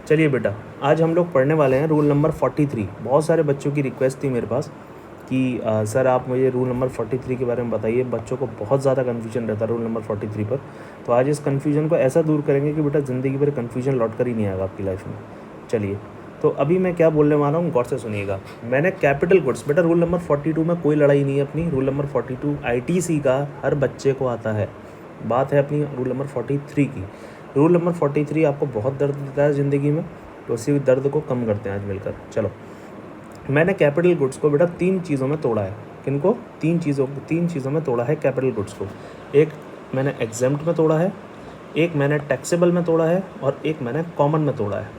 चलिए बेटा, आज हम लोग पढ़ने वाले हैं रूल नंबर 43। बहुत सारे बच्चों की रिक्वेस्ट थी मेरे पास कि सर आप मुझे रूल नंबर 43 के बारे में बताइए। बच्चों को बहुत ज़्यादा कन्फ्यूजन रहता है रूल नंबर 43 पर। तो आज इस कन्फ्यूजन को ऐसा दूर करेंगे कि बेटा ज़िंदगी भर कन्फ्यूजन लौट कर ही नहीं आएगा आपकी लाइफ में। चलिए, तो अभी मैं क्या बोलने वाला हूँ गौर से सुनिएगा। मैंने कैपिटल गुड्स, बेटा रूल नंबर 42 में कोई लड़ाई नहीं है अपनी। रूल नंबर 42 ITC का हर बच्चे को आता है। बात है अपनी रूल नंबर 43 की। रूल नंबर 43 आपको बहुत दर्द देता है ज़िंदगी में, तो उसी दर्द को कम करते हैं आज मिलकर। चलो, मैंने कैपिटल गुड्स को बेटा 3 चीज़ों में तोड़ा है। किनको? 3 चीज़ों में तोड़ा है कैपिटल गुड्स को। एक मैंने एग्जेम्प्ट में तोड़ा है, एक मैंने टैक्सेबल में तोड़ा है, और एक मैंने कॉमन में तोड़ा है।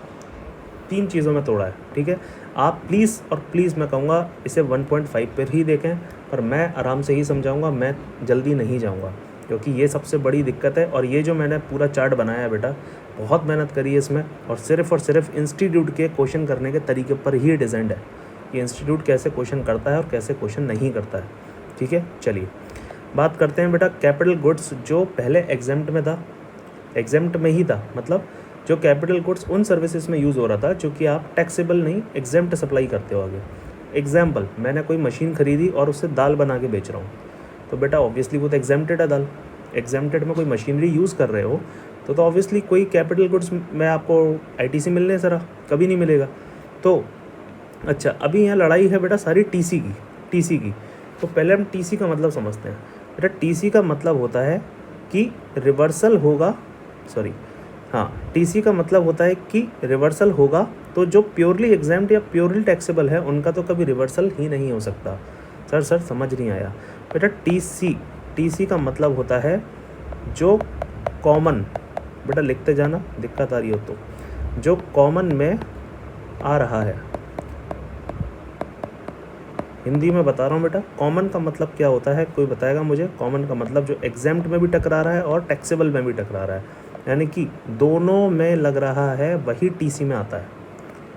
3 चीज़ों में तोड़ा है, ठीक है। आप प्लीज़ मैं कहूँगा इसे 1.5 पर ही देखें, पर मैं आराम से ही समझाऊँगा, मैं जल्दी नहीं जाऊँगा, क्योंकि ये सबसे बड़ी दिक्कत है। और ये जो मैंने पूरा चार्ट बनाया है बेटा, बहुत मेहनत करी है इसमें, और सिर्फ इंस्टीट्यूट के क्वेश्चन करने के तरीके पर ही डिज़ाइंड है कि इंस्टीट्यूट कैसे क्वेश्चन करता है और कैसे क्वेश्चन नहीं करता है, ठीक है। चलिए बात करते हैं बेटा कैपिटल गुड्स जो पहले एग्जेम्प्ट में था, एग्जेम्प्ट में ही था, मतलब जो कैपिटल गुड्स उन सर्विसेज में यूज़ हो रहा था जो कि आप टैक्सेबल नहीं एग्जेम्प्ट सप्लाई करते हो आगे। एग्जाम्पल, मैंने कोई मशीन खरीदी और उससे दाल बना के बेच रहा हूँ, तो बेटा ऑब्वियसली वो तो एग्जेम्प्टेड है दाल। एग्जेम्प्टेड में कोई मशीनरी यूज़ कर रहे हो तो ऑब्वियसली कोई कैपिटल गुड्स में आपको ITC मिलने ज़रा कभी नहीं मिलेगा। तो अच्छा, अभी यहाँ लड़ाई है बेटा सारी TC की। तो पहले हम TC का मतलब समझते हैं। बेटा TC का मतलब होता है कि रिवर्सल होगा, TC का मतलब होता है कि रिवर्सल होगा। तो जो प्योरली एग्जेम्प्ट या प्योरली टैक्सेबल है उनका तो कभी रिवर्सल ही नहीं हो सकता। सर समझ नहीं आया बेटा। TC का मतलब होता है जो कॉमन, बेटा लिखते जाना दिक्कत आ रही हो तो, जो कॉमन में आ रहा है। हिंदी में बता रहा हूँ बेटा, कॉमन का मतलब क्या होता है, कोई बताएगा मुझे? कॉमन का मतलब जो एग्जेम्प्ट में भी टकरा रहा है और टैक्सेबल में भी टकरा रहा है, यानी कि दोनों में लग रहा है, वही TC में आता है,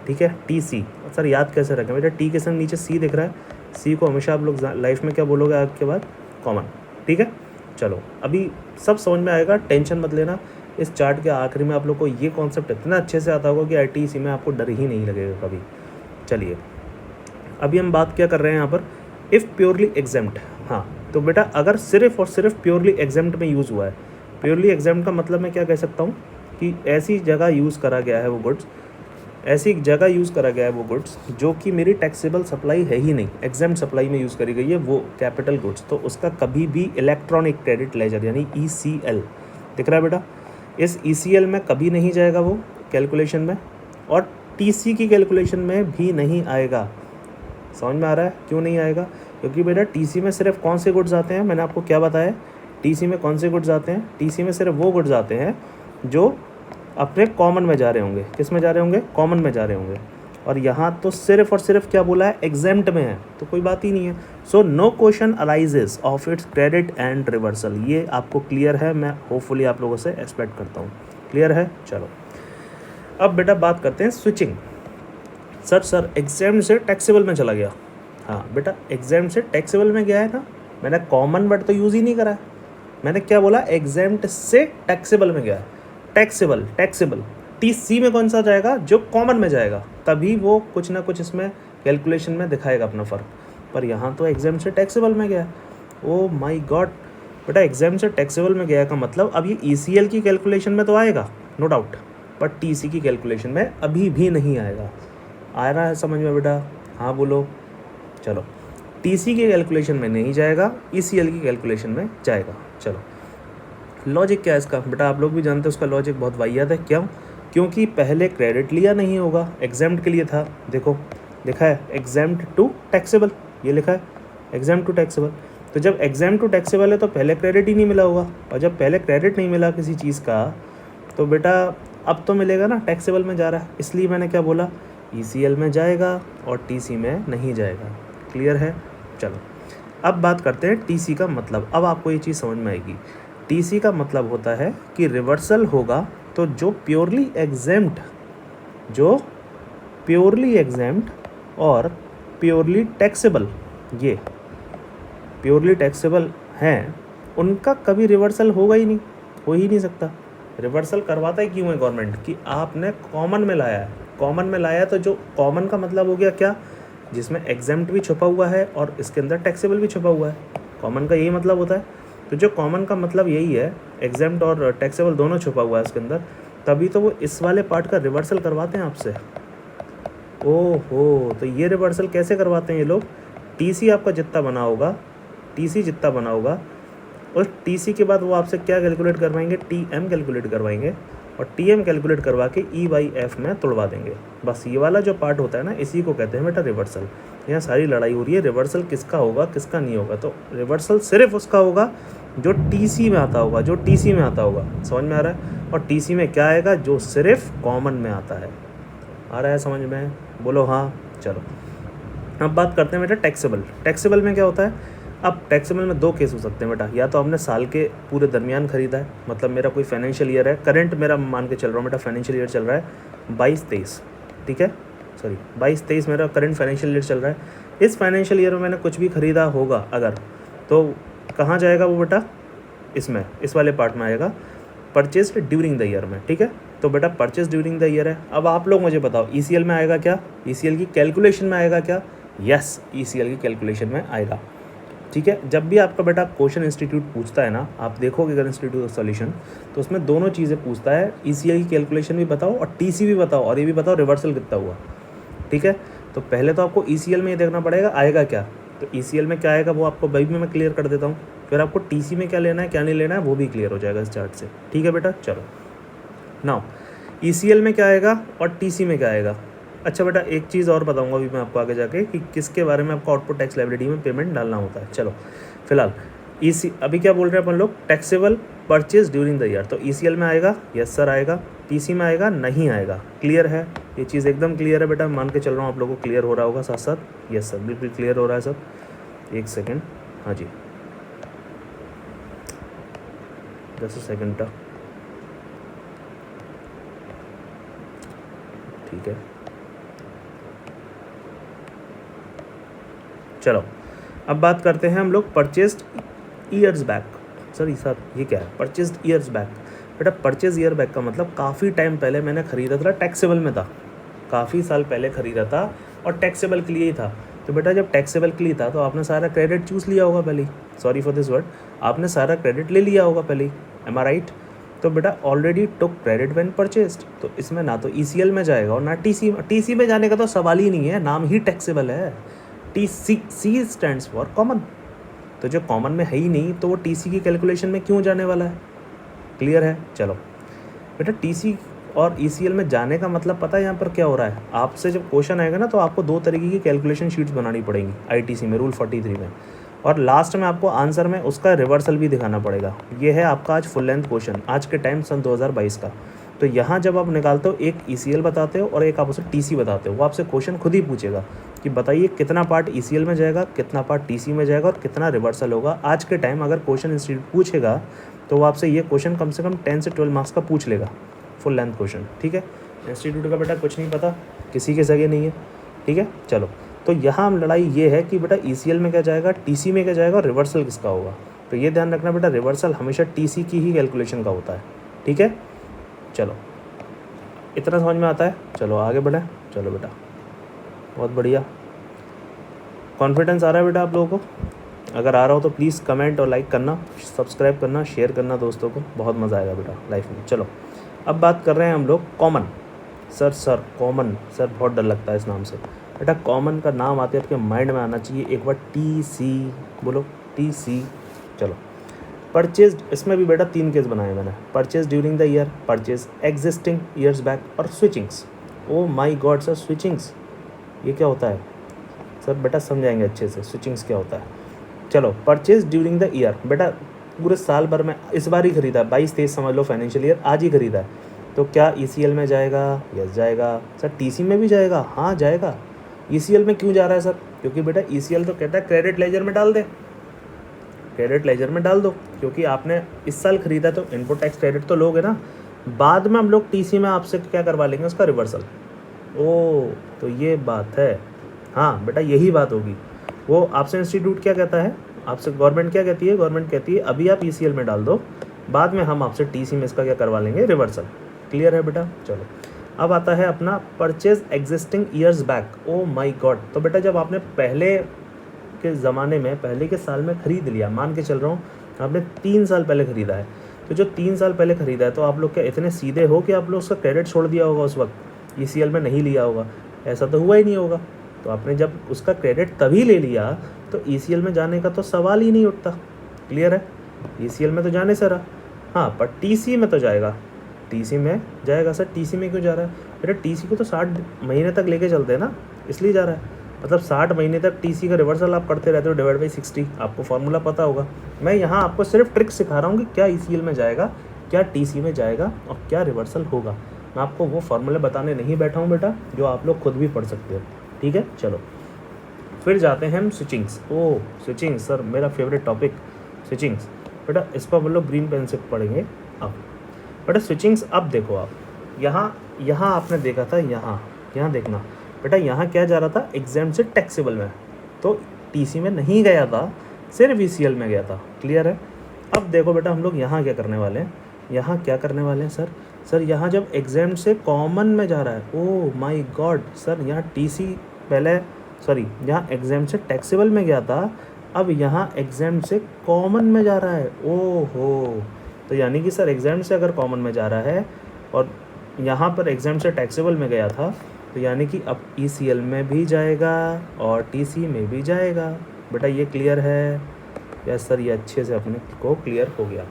ठीक है। TC सर याद कैसे रखें बेटा? T के संग नीचे C दिख रहा है, C को हमेशा आप लोग लाइफ में क्या बोलोगे आज के बाद? कॉमन, ठीक है। चलो अभी सब समझ में आएगा, टेंशन मत लेना। इस चार्ट के आखिरी में आप लोग को ये कॉन्सेप्ट इतना अच्छे से आता होगा कि ITC में आपको डर ही नहीं लगेगा कभी। चलिए अभी हम बात क्या कर रहे हैं यहाँ पर, इफ़ प्योरली एग्जेम्प्ट। हाँ, तो बेटा अगर सिर्फ और सिर्फ प्योरली एग्जेम्प्ट में यूज़ हुआ है, प्योरली एग्जेम्प्ट का मतलब मैं क्या कह सकता हूँ कि ऐसी जगह यूज़ करा गया है वो गुड्स, जो कि मेरी टैक्सेबल सप्लाई है ही नहीं, एग्जेम्प्ट सप्लाई में यूज़ करी गई है वो कैपिटल गुड्स, तो उसका कभी भी इलेक्ट्रॉनिक क्रेडिट लेजर यानी ECL दिख रहा है बेटा, इस ECL में कभी नहीं जाएगा वो कैलकुलेशन में, और TC की कैलकुलेशन में भी नहीं आएगा। समझ में आ रहा है क्यों नहीं आएगा? क्योंकि बेटा TC में सिर्फ कौन से गुड्स आते हैं, मैंने आपको क्या बताया, TC में कौन से गुड्स आते हैं? TC में सिर्फ वो गुड्स आते हैं जो अपने कॉमन में जा रहे होंगे। किस में जा रहे होंगे? कॉमन में जा रहे होंगे। और यहाँ तो सिर्फ और सिर्फ क्या बोला है? एग्जेम्प्ट में है, तो कोई बात ही नहीं है। So no question arises of its credit and reversal. ये आपको क्लियर है? मैं होपफुली आप लोगों से एक्सपेक्ट करता हूँ क्लियर है। चलो अब बेटा बात करते हैं स्विचिंग। सर एग्जेम्प्ट से टैक्सेबल में चला गया। हाँ बेटा, एग्जेम्प्ट से टैक्सेबल में गया है ना, मैंने कॉमन वर्ड तो यूज़ ही नहीं करा है। मैंने क्या बोला? एग्जेम्प्ट से टैक्सेबल में गया है। टैक्सेबल TC में कौन सा जाएगा? जो कॉमन में जाएगा, तभी वो कुछ ना कुछ इसमें कैलकुलेशन में दिखाएगा अपना फ़र्क। पर यहाँ तो एग्जेम्प्ट से टैक्सेबल में गया। ओ माय गॉड बेटा, एग्जेम्प्ट से टैक्सेबल में गया का मतलब अब ये ECL की कैलकुलेशन में तो आएगा नो डाउट, बट TC की कैलकुलेशन में अभी भी नहीं आएगा। आ रहा है समझ में बेटा? हाँ बोलो। चलो, TC की कैलकुलेशन में नहीं जाएगा, ECL की कैलकुलेशन में जाएगा। चलो लॉजिक क्या है इसका बेटा? आप लोग भी जानते हैं उसका लॉजिक बहुत वाहियात है। क्यों? क्योंकि पहले क्रेडिट लिया नहीं होगा, एग्जेम्प्ट के लिए था। देखो लिखा है एग्जेम्प्ट टू टैक्सेबल, ये लिखा है एग्जेम्प्ट टू टैक्सेबल। तो जब एग्जेम्प्ट टू टैक्सेबल है तो पहले क्रेडिट ही नहीं मिला होगा, और जब पहले क्रेडिट नहीं मिला किसी चीज़ का तो बेटा अब तो मिलेगा ना, टैक्सेबल में जा रहा है। इसलिए मैंने क्या बोला? ECL में जाएगा और TC में नहीं जाएगा। क्लियर है? चलो अब बात करते हैं TC का मतलब। अब आपको ये चीज़ समझ में आएगी। TC का मतलब होता है कि रिवर्सल होगा तो जो प्योरली एग्जेम्प्ट और प्योरली टैक्सेबल, ये प्योरली टैक्सेबल हैं, उनका कभी रिवर्सल होगा ही नहीं, हो ही नहीं सकता। रिवर्सल करवाता ही क्यों है गवर्नमेंट, कि आपने कॉमन में लाया है। कॉमन में लाया है तो जो कॉमन का मतलब हो गया क्या, जिसमें एग्जेम्प्ट भी छुपा हुआ है और इसके अंदर टैक्सेबल भी छुपा हुआ है। कॉमन का यही मतलब होता है। तो जो कॉमन का मतलब यही है, एग्जेम्प्ट और टैक्सेबल दोनों छुपा हुआ है इसके अंदर, तभी तो वो इस वाले पार्ट का रिवर्सल करवाते हैं आपसे। ओहो, तो ये रिवर्सल कैसे करवाते हैं ये लोग, टीसी आपका जितना बना होगा, टीसी जितना बना होगा, उस टीसी के बाद वो आपसे क्या कैलकुलेट करवाएंगे, टीएम कैलकुलेट करवाएंगे, और टीएम कैलकुलेट करवा के ई/एफ में तोड़वा देंगे। बस ये वाला जो पार्ट होता है ना, इसी को कहते हैं बेटा रिवर्सल। यहाँ सारी लड़ाई हो रही है रिवर्सल किसका होगा किसका नहीं होगा। तो रिवर्सल सिर्फ उसका होगा जो टीसी में आता होगा, जो टीसी में आता होगा। समझ में आ रहा है। और टीसी में क्या आएगा, जो सिर्फ कॉमन में आता है। आ रहा है समझ में, बोलो हाँ। चलो अब बात करते हैं बेटा टैक्सेबल। टैक्सेबल में क्या होता है, अब टैक्सेबल में दो केस हो सकते हैं बेटा, या तो हमने साल के पूरे दरमियान खरीदा है, मतलब मेरा कोई फाइनेंशियल ईयर है, करंट मेरा मान के चल रहा हूँ बेटा, फाइनेंशियल ईयर चल रहा है 22-23, ठीक है, सॉरी 22-23 मेरा करंट फाइनेंशियल ईयर चल रहा है। इस फाइनेंशियल ईयर में मैंने कुछ भी खरीदा होगा अगर, तो कहाँ जाएगा वो बेटा, इसमें इस वाले पार्ट में आएगा, परचेज ड्यूरिंग द ईयर में, ठीक है। तो बेटा परचेज ड्यूरिंग द ईयर है। अब आप लोग मुझे बताओ ईसीएल में आएगा क्या, ईसीएल की कैलकुलेशन में आएगा क्या, यस ईसीएल की कैलकुलेशन में आएगा, ठीक है। जब भी आपका बेटा क्वेश्चन इंस्टीट्यूट पूछता है ना, आप देखोगे अगर इंस्टीट्यूट ऑफ सॉल्यूशन, तो उसमें दोनों चीज़ें पूछता है, ईसीएल की कैलकुलेशन भी बताओ और टीसी भी बताओ, और ये भी बताओ रिवर्सल कितना हुआ, ठीक है। तो पहले तो आपको ईसीएल में ये देखना पड़ेगा आएगा क्या, तो ईसीएल में क्या आएगा वो आपको भाई में मैं क्लियर कर देता हूँ, फिर आपको टीसी में क्या लेना है क्या नहीं लेना है वो भी क्लियर हो जाएगा इस चार्ट से, ठीक है बेटा। चलो नाउ ईसीएल में क्या आएगा और टीसी में क्या आएगा। अच्छा बेटा एक चीज़ और बताऊंगा अभी मैं आपको आगे जाके कि किसके बारे में आपको आउटपुट टैक्स लायबिलिटी में पेमेंट डालना होता है। चलो फिलहाल अभी क्या बोल रहे हैं अपन लोग, taxable purchase during the year, तो ईसीएल में आएगा, यस सर आएगा, टीसी में आएगा नहीं आएगा, क्लियर है, ये चीज़ एकदम क्लियर है बेटा, मान के चल रहा हूँ आप लोगों को क्लियर हो रहा होगा साथ साथ, यस सर बिल्कुल क्लियर हो रहा है सर, एक सेकेंड, हाँ जी 10 सेकेंड का, ठीक है। चलो अब बात करते हैं हम लोग परचेस्ड ईयर्स बैक। सर ये क्या है परचेस्ड ईयर्स बैक, बेटा परचेज ईयर बैक का मतलब काफ़ी टाइम पहले मैंने ख़रीदा था, टैक्सेबल में था, काफ़ी साल पहले ख़रीदा था और टैक्सेबल के लिए ही था। तो बेटा जब टैक्सेबल के लिए था तो आपने सारा क्रेडिट चूज़ लिया होगा पहले ही, सॉरी फॉर दिस वर्ड, आपने सारा क्रेडिट ले लिया होगा पहले ही, एम आई राइट। तो बेटा already took credit when purchased, तो इसमें ना तो ईसीएल में जाएगा और ना टीसी में जाने का तो सवाल ही नहीं है, नाम ही टैक्सेबल है, सी स्टैंड्स फॉर कॉमन, तो जो कॉमन में है ही नहीं तो वो टीसी की कैलकुलेशन में क्यों जाने वाला है, क्लियर है। चलो बेटा टीसी और ईसीएल में जाने का मतलब पता है यहाँ पर क्या हो रहा है, आपसे जब क्वेश्चन आएगा ना तो आपको दो तरीके की कैलकुलेशन शीट्स बनानी पड़ेंगी आईटीसी में रूल 43 में, और लास्ट में आपको आंसर में उसका रिवर्सल भी दिखाना पड़ेगा। ये है आपका आज फुल लेंथ क्वेश्चन, आज के टाइम सन 2022 का। तो यहाँ जब आप निकालते हो एक ईसीएल बताते हो और एक आप उसे टीसी बताते हो, वो आपसे क्वेश्चन खुद ही पूछेगा कि बताइए कितना पार्ट ईसीएल में जाएगा, कितना पार्ट टीसी में जाएगा और कितना रिवर्सल होगा। आज के टाइम अगर क्वेश्चन इंस्टीट्यूट पूछेगा तो वो आपसे ये क्वेश्चन कम से कम 10 से 12 मार्क्स का पूछ लेगा, फुल लेंथ क्वेश्चन, ठीक है। इंस्टीट्यूट का बेटा कुछ नहीं पता, किसी के सगे नहीं है, ठीक है। चलो तो यहाँ लड़ाई ये है कि बेटा ईसीएल में क्या जाएगा, टीसी में क्या जाएगा और रिवर्सल किसका होगा। तो ये ध्यान रखना बेटा, रिवर्सल हमेशा टीसी की ही कैलकुलेशन का होता है, ठीक है। चलो इतना समझ में आता है, चलो आगे बढ़ें। चलो बेटा बहुत बढ़िया, कॉन्फिडेंस आ रहा है बेटा आप लोगों को, अगर आ रहा हो तो प्लीज़ कमेंट और लाइक करना, सब्सक्राइब करना, शेयर करना दोस्तों को, बहुत मज़ा आएगा बेटा लाइफ में। चलो अब बात कर रहे हैं हम लोग कॉमन। सर कॉमन, सर बहुत डर लगता है इस नाम से बेटा, कॉमन का नाम आते आपके माइंड में आना चाहिए एक बार, टीसी बोलो, टीसी। चलो परचेज, इसमें भी बेटा 3 केस बनाए मैंने, purchase during the year, purchase existing years back और switchings. Oh my God sir switchings ये क्या होता है सर, बेटा समझाएंगे अच्छे से स्विचिंग्स क्या होता है। चलो परचेज ड्यूरिंग द ईयर, बेटा पूरे साल भर में इस बार ही खरीदा, 22-23 समझ लो फाइनेंशियल ईयर आज ही खरीदा है, तो क्या ईसीएल में जाएगा, यस जाएगा। सर टीसी में भी जाएगा, हाँ जाएगा। ईसीएल में क्यों जा रहा है सर, क्योंकि बेटा ईसीएल तो कहता है क्रेडिट लेजर में डाल दे, क्रेडिट लेजर में डाल दो, क्योंकि आपने इस साल खरीदा तो इनपुट टैक्स क्रेडिट तो लोगे ना, बाद में हम लोग टीसी में आपसे क्या करवा लेंगे उसका रिवर्सल। ओ तो ये बात है, हाँ बेटा यही बात होगी। वो आपसे इंस्टीट्यूट क्या कहता है, आपसे गवर्नमेंट क्या कहती है, गवर्नमेंट कहती है अभी आप ईसीएल में डाल दो, बाद में हम आपसे टीसी में इसका क्या करवा लेंगे, रिवर्सल। क्लियर है बेटा। चलो अब आता है अपना purchase existing years back. O my God. तो बेटा जब आपने पहले के ज़माने में, पहले के साल में ख़रीद लिया, मान के चल रहा हूँ आपने 3 साल पहले ख़रीदा है, तो जो 3 साल पहले ख़रीदा है तो आप लोग क्या इतने सीधे हो कि आप लोग उसका क्रेडिट छोड़ दिया होगा उस वक्त, ईसीएल में नहीं लिया होगा? ऐसा तो हुआ ही नहीं होगा। तो आपने जब उसका क्रेडिट तभी ले लिया तो ईसीएल में जाने का तो सवाल ही नहीं उठता। क्लियर है। ईसीएल में तो जाने से रहा, हाँ, पर टीसी में तो जाएगा। टीसी में जाएगा। सर टीसी में क्यों जा रहा है? बेटा टीसी को तो 60 महीने तक लेके चलते हैं ना, इसलिए जा रहा है। मतलब 60 महीने तक टीसी का रिवर्सल आप करते रहते हो, डिवाइड बाई 60। आपको फार्मूला पता होगा। मैं यहाँ आपको सिर्फ ट्रिक सिखा रहा हूँ कि क्या ईसीएल में जाएगा, क्या टीसी में जाएगा और क्या रिवर्सल होगा। मैं आपको वो फार्मूले बताने नहीं बैठा हूँ बेटा, जो आप लोग खुद भी पढ़ सकते हो। ठीक है। चलो फिर जाते हैं हम स्विचिंग्स। ओह स्विचिंग्स सर मेरा फेवरेट टॉपिक स्विचिंग्स। बेटा इस पर हम लोग ग्रीन पेन से पढ़ेंगे अब। बेटा स्विचिंग्स अब देखो आप, यहाँ आपने देखा था, यहाँ देखना बेटा, यहाँ क्या जा रहा था, एग्जाम से टैक्सेबल में, तो टीसी में नहीं गया था, सिर्फ ईसीएल में गया था। क्लियर है। अब देखो बेटा हम लोग यहाँ क्या करने वाले हैं, यहाँ क्या करने वाले हैं सर यहाँ जब एग्जाम से कॉमन में जा रहा है, ओह माय गॉड सर, यहाँ टीसी पहले, सॉरी यहाँ एग्जाम से टैक्सेबल में गया था, अब यहाँ एग्जाम से कॉमन में जा रहा है। ओहो, तो यानी कि सर एग्जाम से अगर कॉमन में जा रहा है और यहाँ पर एग्जाम से टैक्सेबल में गया था, तो यानी कि अब ईसीएल में भी जाएगा और टीसी में भी जाएगा। बेटा ये क्लियर है? यस सर, ये अच्छे से अपने को क्लियर हो गया।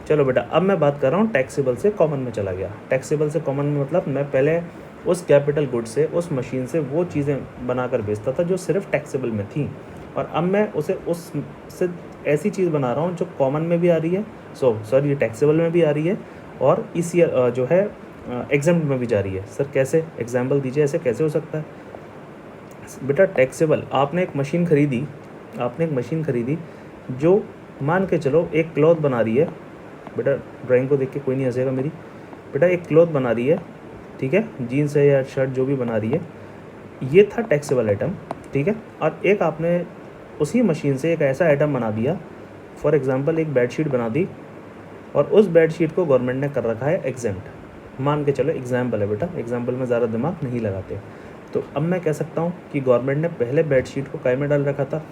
चलो बेटा अब मैं बात कर रहा हूँ टैक्सेबल से कॉमन में चला गया। टैक्सेबल से कॉमन में मतलब मैं पहले उस कैपिटल गुड से, उस मशीन से वो चीज़ें बनाकर बेचता था जो सिर्फ टैक्सेबल में थी, और अब मैं उसे उससे ऐसी चीज़ बना रहा हूँ जो कॉमन में भी आ रही है, सर ये टैक्सेबल में भी आ रही है और इसी जो है एग्जाम्प्ट में भी जा रही है। सर कैसे, एग्जाम्पल दीजिए, ऐसे कैसे हो सकता है? बेटा टैक्सेबल, आपने एक मशीन खरीदी जो मान के चलो एक क्लॉथ बना रही है। बेटा ड्राइंग को देख के कोई नहीं हंसेगा मेरी। बेटा एक क्लॉथ बना रही है, ठीक है, जीन्स है या शर्ट जो भी बना रही है, ये था टैक्सेबल आइटम, ठीक है। और एक आपने उसी मशीन से एक ऐसा आइटम बना दिया, फॉर एग्जांपल एक बेडशीट बना दी, और उस बेडशीट को गवर्नमेंट ने कर रखा है एग्जेम्प्ट। मान के चलो एग्जाम्पल है बेटा, एग्जाम्पल में ज़्यादा दिमाग नहीं लगाते। तो अब मैं कह सकता हूँ कि गवर्नमेंट ने पहले बेडशीट को काय में डाल रखा था,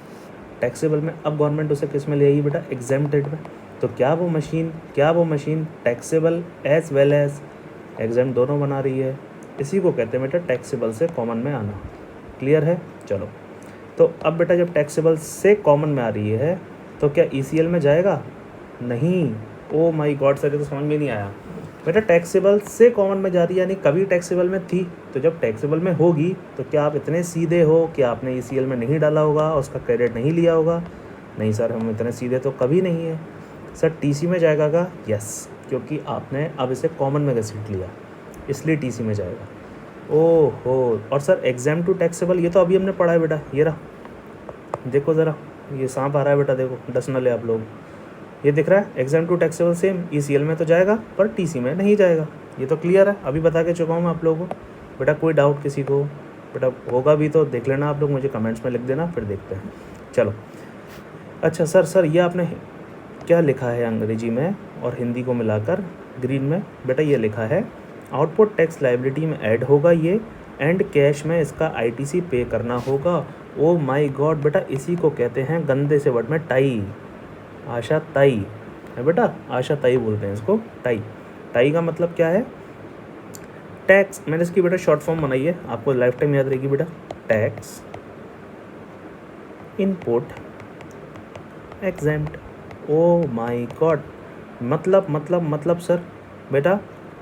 टैक्सेबल में, अब गवर्नमेंट उसे किस में ले आई बेटा, एग्जेम्प्टेड में। तो क्या वो machine taxable as well as exam दोनों बना रही है? इसी को कहते हैं बेटा टैक्सेबल से कॉमन में आना। क्लियर है। चलो तो अब बेटा जब टैक्सेबल से कॉमन में आ रही है तो क्या ईसीएल में जाएगा? नहीं। ओ माय गॉड सर, ये तो समझ में नहीं आया। बेटा टैक्सेबल से कॉमन में जा रही है यानी कभी टैक्सेबल में थी, तो जब टैक्सेबल में होगी तो क्या आप इतने सीधे हो कि आपने ईसीएल में नहीं डाला होगा, उसका क्रेडिट नहीं लिया होगा? नहीं सर, हम इतने सीधे तो कभी नहीं है। सर टीसी में जाएगा का? यस, क्योंकि आपने अब इसे कॉमन में घसीट लिया, इसलिए टीसी में जाएगा। ओहो, और सर एग्जाम टू टैक्सेबल, ये तो अभी हमने पढ़ा है बेटा, ये रहा, देखो ज़रा, ये सांप आ रहा है बेटा, देखो डस न ले आप लोग, ये दिख रहा है exam to taxable same, ECL में तो जाएगा पर टीसी में नहीं जाएगा। ये तो क्लियर है, अभी बता के चुका हूँ मैं आप लोगों को। बेटा कोई डाउट किसी को? बेटा होगा भी तो देख लेना आप लोग, मुझे कमेंट्स में लिख देना, फिर देखते हैं। चलो अच्छा सर ये आपने क्या लिखा है अंग्रेजी में और हिंदी को मिलाकर ग्रीन में? बेटा ये लिखा है आउटपुट टैक्स लायबिलिटी में ऐड होगा ये, एंड कैश में इसका आईटीसी पे करना होगा। ओ माय गॉड बेटा, इसी को कहते हैं गंदे से वर्ड में टाई। आशा ताई है बेटा, आशा ताई बोलते हैं इसको, टाई। टाई का मतलब क्या है? टैक्स। मैंने इसकी बेटा शॉर्ट फॉर्म बनाई है, आपको लाइफ टाइम याद रहेगी बेटा, tax input exempt. O my God, मतलब सर बेटा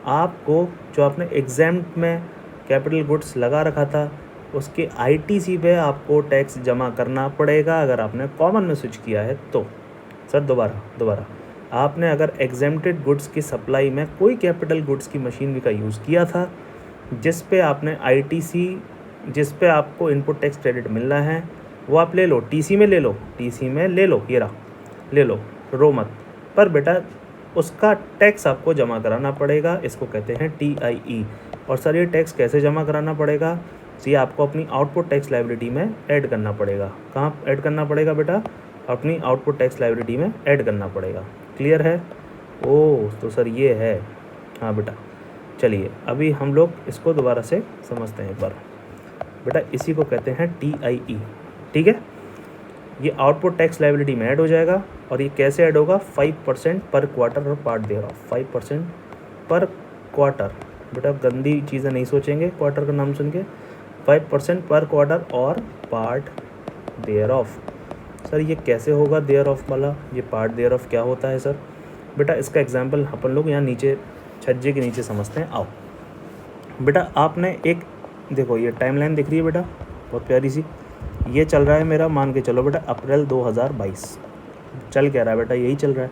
आपको जो आपने एग्जेम्प्ट में कैपिटल गुड्स लगा रखा था उसके आईटीसी पे आपको टैक्स जमा करना पड़ेगा अगर आपने कॉमन में स्विच किया है तो। सर दोबारा आपने अगर एग्जेम्प्टेड गुड्स की सप्लाई में कोई कैपिटल गुड्स की मशीनरी का यूज़ किया था जिस पे आपने आईटीसी, जिस पे आपको इनपुट टैक्स क्रेडिट मिलना है, वो आप ले लो, टीसी में ले लो, ये रहा, ले लो, रो मत। पर बेटा उसका टैक्स आपको जमा कराना पड़ेगा, इसको कहते हैं टीआईई। और सर ये टैक्स कैसे जमा कराना पड़ेगा? तो ये आपको अपनी आउटपुट टैक्स लायबिलिटी में ऐड करना पड़ेगा। कहाँ ऐड करना पड़ेगा बेटा? अपनी आउटपुट टैक्स लायबिलिटी में ऐड करना पड़ेगा। क्लियर है? ओह तो सर ये है। हाँ बेटा, चलिए अभी हम लोग इसको दोबारा से समझते हैं एक बार। बेटा इसी को कहते हैं TIE, ठीक है। ये आउटपुट टैक्स लायबिलिटी में ऐड हो जाएगा, और ये कैसे ऐड होगा, 5% पर क्वार्टर और पार्ट देयर ऑफ, 5% पर क्वार्टर। बेटा गंदी चीज़ें नहीं सोचेंगे क्वार्टर का नाम सुन के, 5% पर क्वार्टर और पार्ट देयर ऑफ। सर ये कैसे होगा देयर ऑफ वाला, ये पार्ट देयर ऑफ क्या होता है सर? बेटा इसका एग्जाम्पल अपन लोग यहाँ नीचे छज्जे के नीचे समझते हैं, आओ। बेटा आपने एक देखो, ये टाइमलाइन दिख रही है बेटा, बहुत प्यारी सी। ये चल रहा है मेरा, मान के चलो बेटा अप्रैल 2022 चल क्या रहा है बेटा, यही चल रहा है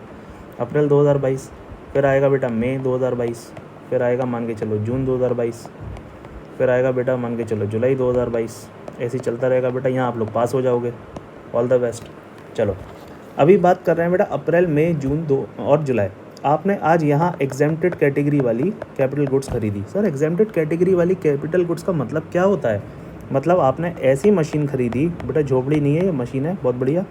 अप्रैल 2022। फिर आएगा बेटा मई 2022, फिर आएगा मान के चलो जून 2022, फिर आएगा बेटा मान के चलो जुलाई 2022। ऐसे ही चलता रहेगा बेटा, यहाँ आप लोग पास हो जाओगे। All the best. चलो अभी बात कर रहे हैं बेटा अप्रैल मई जून 2 और जुलाई। आपने आज यहाँ एग्जेम्प्टेड कैटेगरी वाली कैपिटल गुड्स खरीदी। सर एग्जेम्प्टेड कैटेगरी वाली कैपिटल गुड्स का मतलब क्या होता है? मतलब आपने ऐसी मशीन खरीदी, बेटा झोपड़ी नहीं है ये मशीन है, बहुत बढ़िया।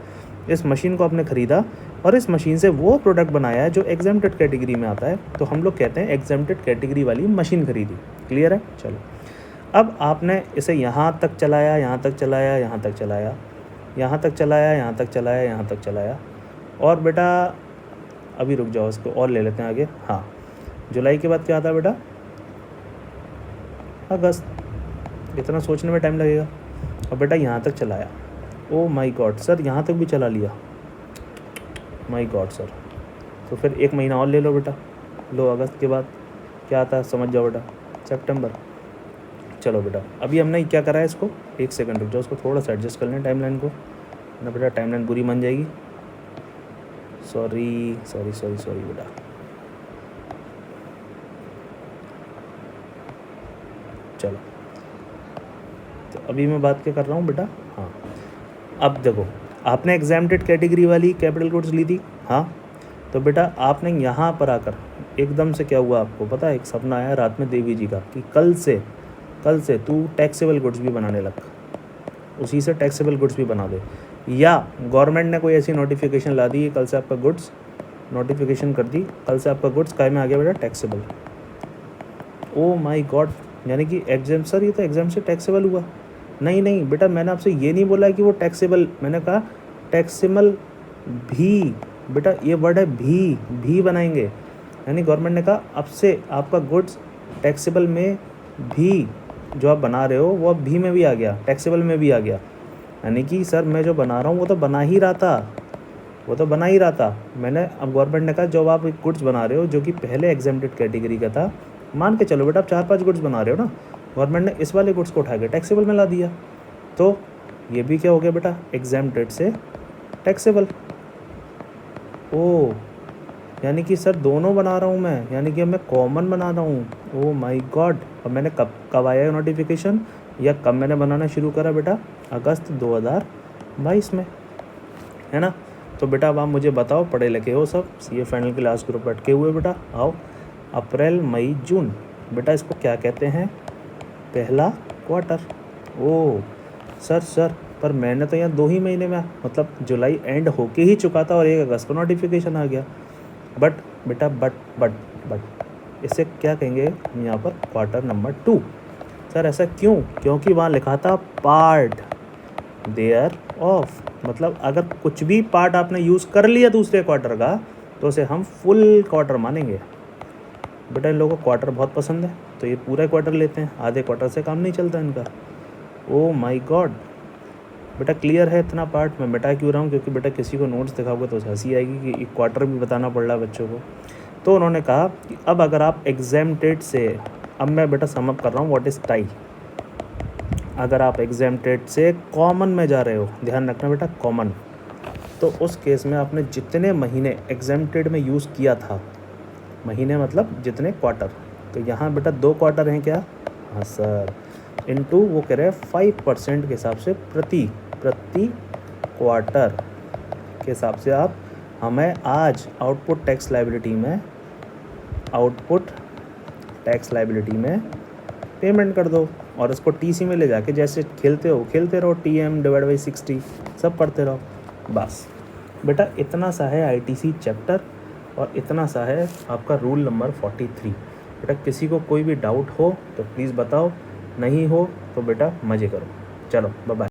इस मशीन को आपने ख़रीदा और इस मशीन से वो प्रोडक्ट बनाया है जो एग्जेम्प्टेड कैटेगरी में आता है, तो हम लोग कहते हैं एग्जेम्प्टेड कैटेगरी वाली मशीन खरीदी। क्लियर है? चलो अब आपने इसे यहाँ तक चलाया, यहाँ तक चलाया, यहाँ तक चलाया, यहाँ तक चलाया, यहाँ तक चलाया, यहाँ तक चलाया, और बेटा अभी रुक जाओ, इसको और ले लेते हैं आगे। हाँ, जुलाई के बाद क्या आता है बेटा? अगस्त। इतना सोचने में टाइम लगेगा। और बेटा यहाँ तक चलाया, ओ माय गॉड सर यहाँ तक भी चला लिया, माय गॉड सर। तो फिर एक महीना और ले लो बेटा, लो अगस्त के बाद क्या आता है समझ जाओ बेटा, सितंबर। चलो बेटा अभी हमने क्या करा है, इसको एक सेकंड रुक जाओ, उसको थोड़ा सा एडजस्ट कर लें टाइमलाइन को ना बेटा, टाइमलाइन बुरी मान जाएगी। सॉरी सॉरी सॉरी सॉरी बेटा। चलो तो अभी मैं बात क्या कर रहा हूँ बेटा, हाँ अब देखो आपने एग्जाम्प्टेड कैटेगरी वाली कैपिटल गुड्स ली थी, हाँ तो बेटा आपने यहाँ पर आकर एकदम से क्या हुआ आपको पता है? एक सपना आया रात में देवी जी का कि कल से तू टैक्सेबल गुड्स भी बनाने लग, उसी से टैक्सेबल गुड्स भी बना दे। या गवर्नमेंट ने कोई ऐसी नोटिफिकेशन ला दी कि कल से आपका गुड्स, नोटिफिकेशन कर दी कल से आपका गुड्स काय में आ गया बेटा, टैक्सेबल। ओ माय गॉड, यानी कि एग्जाम सर ये तो एग्जाम से टैक्सेबल हुआ। नहीं बेटा मैंने आपसे ये नहीं बोला कि वो टैक्सेबल, मैंने कहा टैक्सेबल भी, बेटा ये वर्ड है भी बनाएंगे। यानी गवर्नमेंट ने कहा अब से आपका गुड्स टैक्सेबल में भी, जो आप बना रहे हो वो अब भी में भी आ गया, टैक्सेबल में भी आ गया। यानी कि सर मैं जो बना रहा हूँ वो तो बना ही रहा था, मैंने, अब गवर्नमेंट ने कहा जब आप एक गुड्स बना रहे हो जो कि पहले एग्जेम्प्टेड कैटेगरी का था, मान के चलो बेटा आप 4-5 गुड्स बना रहे हो ना, गवर्नमेंट ने इस वाले गुड्स को उठा के टैक्सेबल में ला दिया, तो ये भी क्या हो गया बेटा, एग्जेम्प्टेड से टैक्सेबल। ओ यानी कि सर दोनों बना रहा हूँ मैं, यानी कि मैं कॉमन बना रहा हूँ। ओ माय गॉड। अब मैंने कब आया नोटिफिकेशन या कब मैंने बनाना शुरू करा बेटा? अगस्त 2022 में, है ना। तो बेटा अब आप मुझे बताओ, पढ़े लिखे हो सब, CA फाइनल क्लास ग्रुप अटके हुए बेटा, आओ अप्रैल मई जून, बेटा इसको क्या कहते हैं? पहला क्वार्टर। ओ सर पर मैंने तो यहाँ 2 ही महीने में, मतलब जुलाई एंड होके ही चुका था और 1 अगस्त को नोटिफिकेशन आ गया। बट बेटा बट इसे क्या कहेंगे हम यहाँ पर? Quarter number 2। सर ऐसा क्यों? क्योंकि वहाँ लिखा था पार्ट देयर ऑफ, मतलब अगर कुछ भी पार्ट आपने यूज़ कर लिया दूसरे क्वार्टर का तो उसे हम फुल क्वार्टर मानेंगे। बेटा इन लोगों को क्वार्टर बहुत पसंद है तो ये पूरा क्वार्टर लेते हैं, आधे क्वार्टर से काम नहीं चलता इनका। ओ माय गॉड। बेटा क्लियर है इतना पार्ट? मैं बेटा क्यों रहा हूँ क्योंकि बेटा किसी को नोट्स दिखाओगे तो हंसी आएगी कि एक क्वार्टर भी बताना पड़ रहा है बच्चों को। तो उन्होंने कहा कि अब अगर आप एग्जेम्प्टेड से, अब मैं बेटा सम अप कर रहा हूँ व्हाट इज़ टाई। अगर आप एग्जेम्प्टेड से कॉमन में जा रहे हो, ध्यान रखना बेटा कॉमन, तो उस केस में आपने जितने महीने एग्जेम्प्टेड में यूज़ किया था, महीने मतलब जितने क्वार्टर, तो यहाँ बेटा 2 क्वार्टर हैं क्या? हाँ सर, इनटू वो कह रहे हैं 5% के हिसाब से प्रति क्वार्टर के हिसाब से आप हमें आज आउटपुट टैक्स लाइबिलिटी में पेमेंट कर दो, और इसको TC में ले जाके जैसे खेलते रहो TM/60 सब पढ़ते रहो। बस बेटा इतना सा है ITC चैप्टर, और इतना सा है आपका रूल नंबर 43। बेटा किसी को कोई भी डाउट हो तो प्लीज़ बताओ, नहीं हो तो बेटा मज़े करो। चलो बाय बाय।